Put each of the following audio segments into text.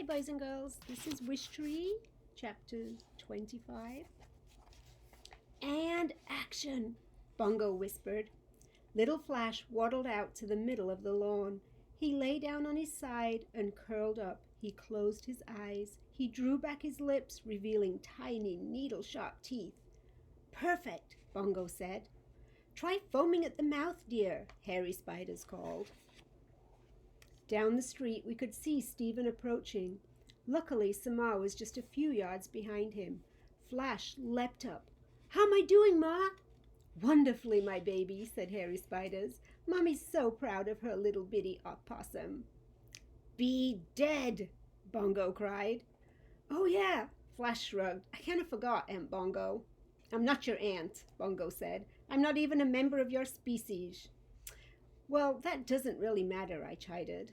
boys and girls. This is Wishtree, chapter 25. And action, Bongo whispered. Little Flash waddled out to the middle of the lawn. He lay down on his side and curled up. He closed his eyes. He drew back his lips, revealing tiny, needle-sharp teeth. Perfect, Bongo said. Try foaming at the mouth, dear, Hairy Spiders called. Down the street, we could see Stephen approaching. Luckily, Samar was just a few yards behind him. Flash leapt up. How am I doing, Ma? Wonderfully, my baby, said Hairy Spiders. Mommy's so proud of her little bitty opossum. Be dead, Bongo cried. Oh, yeah, Flash shrugged. I kind of forgot, Aunt Bongo. I'm not your aunt, Bongo said. I'm not even a member of your species. Well, that doesn't really matter, I chided.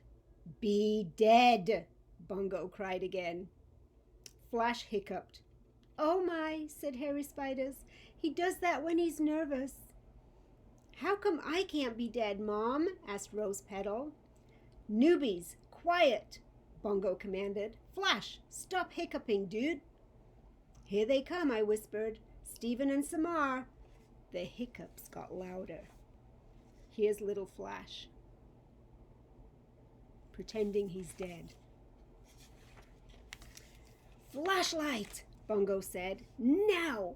Be dead, Bongo cried again. Flash hiccuped. Oh my, said Hairy Spiders. He does that when he's nervous. How come I can't be dead, Mom? Asked Rose Petal. Newbies, quiet, Bongo commanded. Flash, stop hiccuping, dude. Here they come, I whispered. Stephen and Samar. The hiccups got louder. Here's little Flash, pretending he's dead. Flashlight, Bongo said. Now!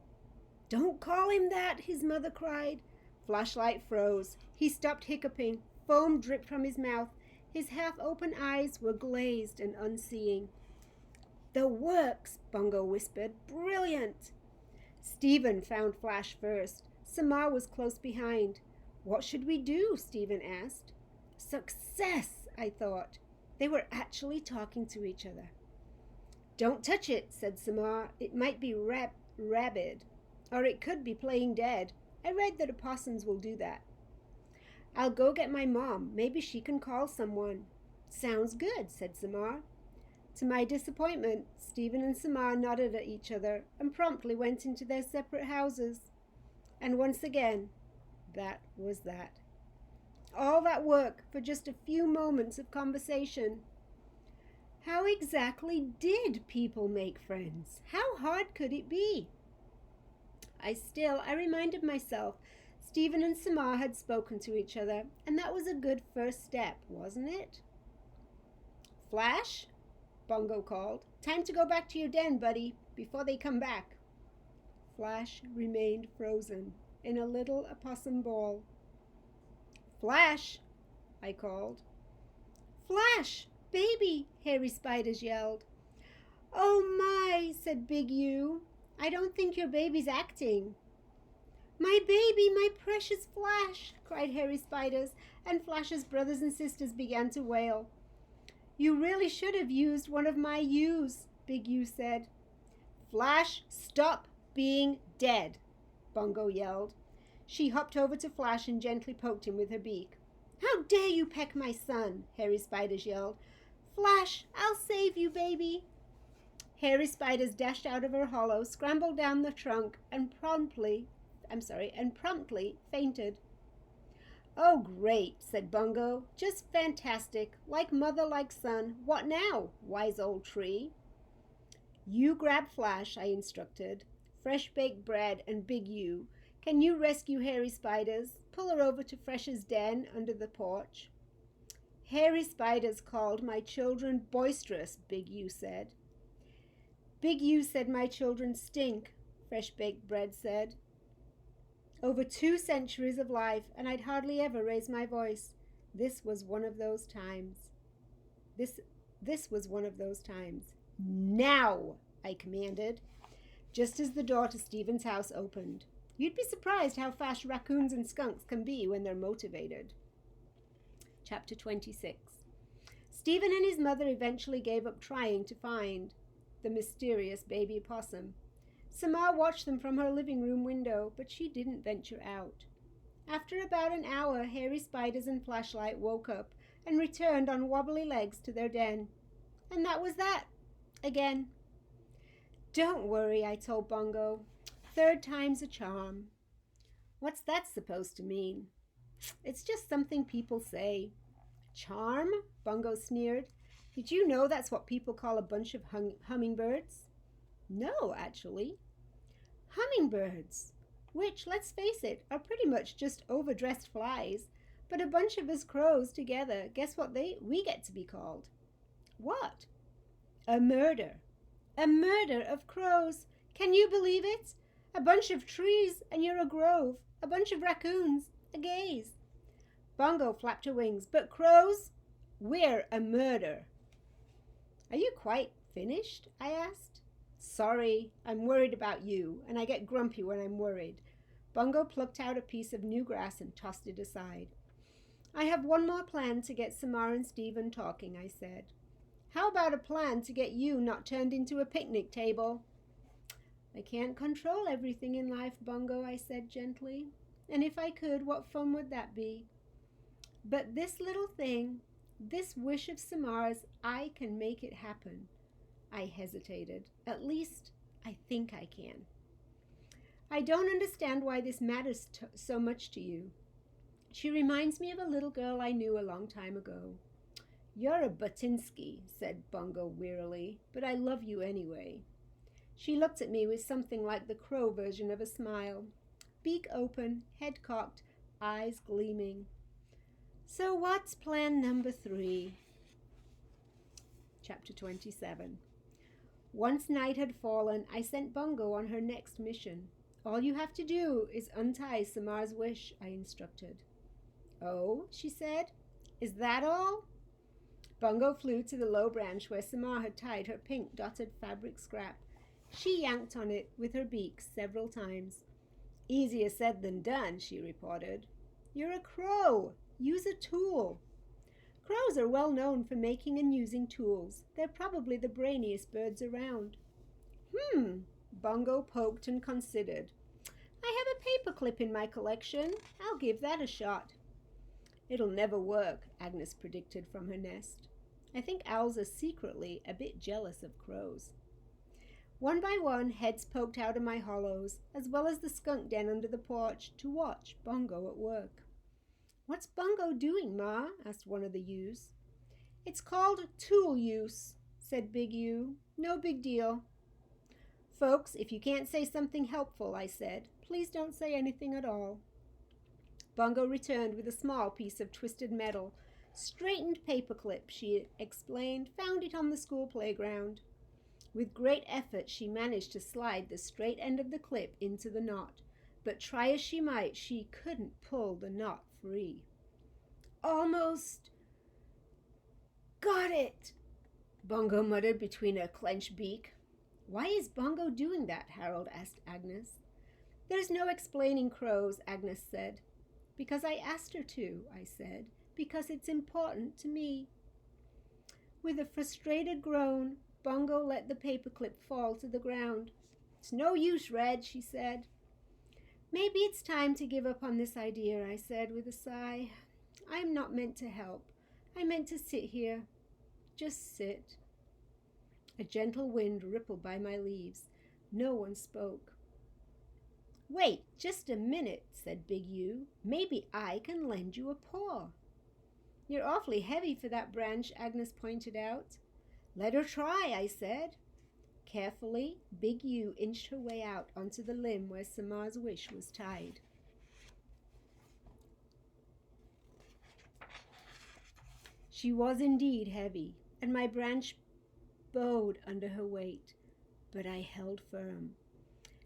Don't call him that, his mother cried. Flashlight froze. He stopped hiccuping. Foam dripped from his mouth. His half-open eyes were glazed and unseeing. The works, Bongo whispered. Brilliant! Stephen found Flash first. Samar was close behind. What should we do? Stephen asked. Success, I thought. They were actually talking to each other. Don't touch it, said Samar. It might be rabid, or it could be playing dead. I read that opossums will do that. I'll go get my mom. Maybe she can call someone. Sounds good, said Samar. To my disappointment, Stephen and Samar nodded at each other and promptly went into their separate houses. And once again, that was that. All that work for just a few moments of conversation. How exactly did people make friends? How hard could it be? I reminded myself Stephen and Samar had spoken to each other, and that was a good first step, wasn't it? Flash, Bongo called. Time to go back to your den, buddy, before they come back. Flash remained frozen in a little opossum ball. Flash, I called. Flash, baby, Hairy Spiders yelled. Oh my, said Big U. I don't think your baby's acting. My baby, my precious Flash, cried Hairy Spiders, and Flash's brothers and sisters began to wail. You really should have used one of my U's, Big U said. Flash, stop being dead, Bongo yelled. She hopped over to Flash and gently poked him with her beak. How dare you peck my son, Hairy Spiders yelled. Flash, I'll save you, baby. Hairy Spiders dashed out of her hollow, scrambled down the trunk, and promptly fainted. Oh, great, said Bongo. Just fantastic. Like mother, like son. What now, wise old tree? You grab Flash, I instructed. Fresh baked bread and Big U. Can you rescue Hairy Spiders? Pull her over to Fresh's den under the porch. Hairy Spiders called my children boisterous, Big U said. Big U said my children stink, Fresh Baked Bread said. Over 2 centuries of life, and I'd hardly ever raise my voice. This was one of those times. This was one of those times. Now, I commanded, just as the door to Stephen's house opened. You'd be surprised how fast raccoons and skunks can be when they're motivated. Chapter 26. Stephen and his mother eventually gave up trying to find the mysterious baby opossum. Samar watched them from her living room window, but she didn't venture out. After about an hour, Hairy Spiders and Flashlight woke up and returned on wobbly legs to their den. And that was that. Again. Don't worry, I told Bongo. 3rd time's a charm. What's that supposed to mean? It's just something people say. Charm? Bongo sneered. Did you know that's what people call a bunch of hummingbirds? No, actually. Hummingbirds, which, let's face it, are pretty much just overdressed flies, but a bunch of us crows together, guess what we get to be called? What? A murder. A murder of crows. Can you believe it? A bunch of trees and you're a grove. A bunch of raccoons, a gaze. Bongo flapped her wings. But crows, we're a murder. Are you quite finished? I asked. Sorry, I'm worried about you, and I get grumpy when I'm worried. Bongo plucked out a piece of new grass and tossed it aside. I have one more plan to get Samar and Stephen talking, I said. How about a plan to get you not turned into a picnic table? I can't control everything in life, Bongo, I said gently. And if I could, what fun would that be? But this little thing, this wish of Samar's, I can make it happen. I hesitated. At least, I think I can. I don't understand why this matters so much to you. She reminds me of a little girl I knew a long time ago. You're a Batinsky, said Bongo wearily, but I love you anyway. She looked at me with something like the crow version of a smile. Beak open, head cocked, eyes gleaming. So what's plan number 3? Chapter 27. Once night had fallen, I sent Bongo on her next mission. All you have to do is untie Samar's wish, I instructed. Oh, she said. Is that all? Bongo flew to the low branch where Samar had tied her pink dotted fabric scrap. She yanked on it with her beak several times. Easier said than done, she reported. You're a crow. Use a tool. Crows are well known for making and using tools. They're probably the brainiest birds around. Bongo poked and considered. I have a paperclip in my collection. I'll give that a shot. It'll never work, Agnes predicted from her nest. I think owls are secretly a bit jealous of crows. One by one, heads poked out of my hollows, as well as the skunk den under the porch, to watch Bongo at work. What's Bongo doing, Ma? Asked one of the ewes. It's called tool use, said Big Ewe. No big deal. Folks, if you can't say something helpful, I said, please don't say anything at all. Bongo returned with a small piece of twisted metal. Straightened paperclip, she explained, found it on the school playground. With great effort, she managed to slide the straight end of the clip into the knot, but try as she might, she couldn't pull the knot free. Almost got it, Bongo muttered between her clenched beak. Why is Bongo doing that? Harold asked Agnes. There's no explaining crows, Agnes said. Because I asked her to, I said. Because it's important to me. With a frustrated groan, Bongo let the paperclip fall to the ground. It's no use, Red, she said. Maybe it's time to give up on this idea, I said with a sigh. I'm not meant to help. I'm meant to sit here. Just sit. A gentle wind rippled by my leaves. No one spoke. Wait, just a minute, said Big Ewe. Maybe I can lend you a paw. You're awfully heavy for that branch, Agnes pointed out. Let her try, I said. Carefully, Big Ewe inched her way out onto the limb where Samar's wish was tied. She was indeed heavy, and my branch bowed under her weight, but I held firm.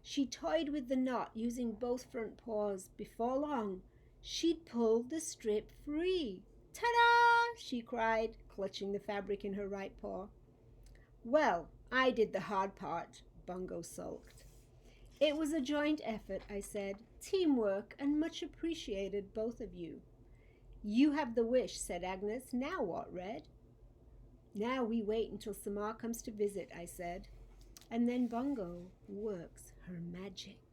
She toyed with the knot using both front paws. Before long, she'd pulled the strip free. Ta-da! She cried, clutching the fabric in her right paw. Well, I did the hard part, Bongo sulked. It was a joint effort, I said. Teamwork, and much appreciated, both of you. You have the wish, said Agnes. Now what, Red? Now we wait until Samar comes to visit, I said. And then Bongo works her magic.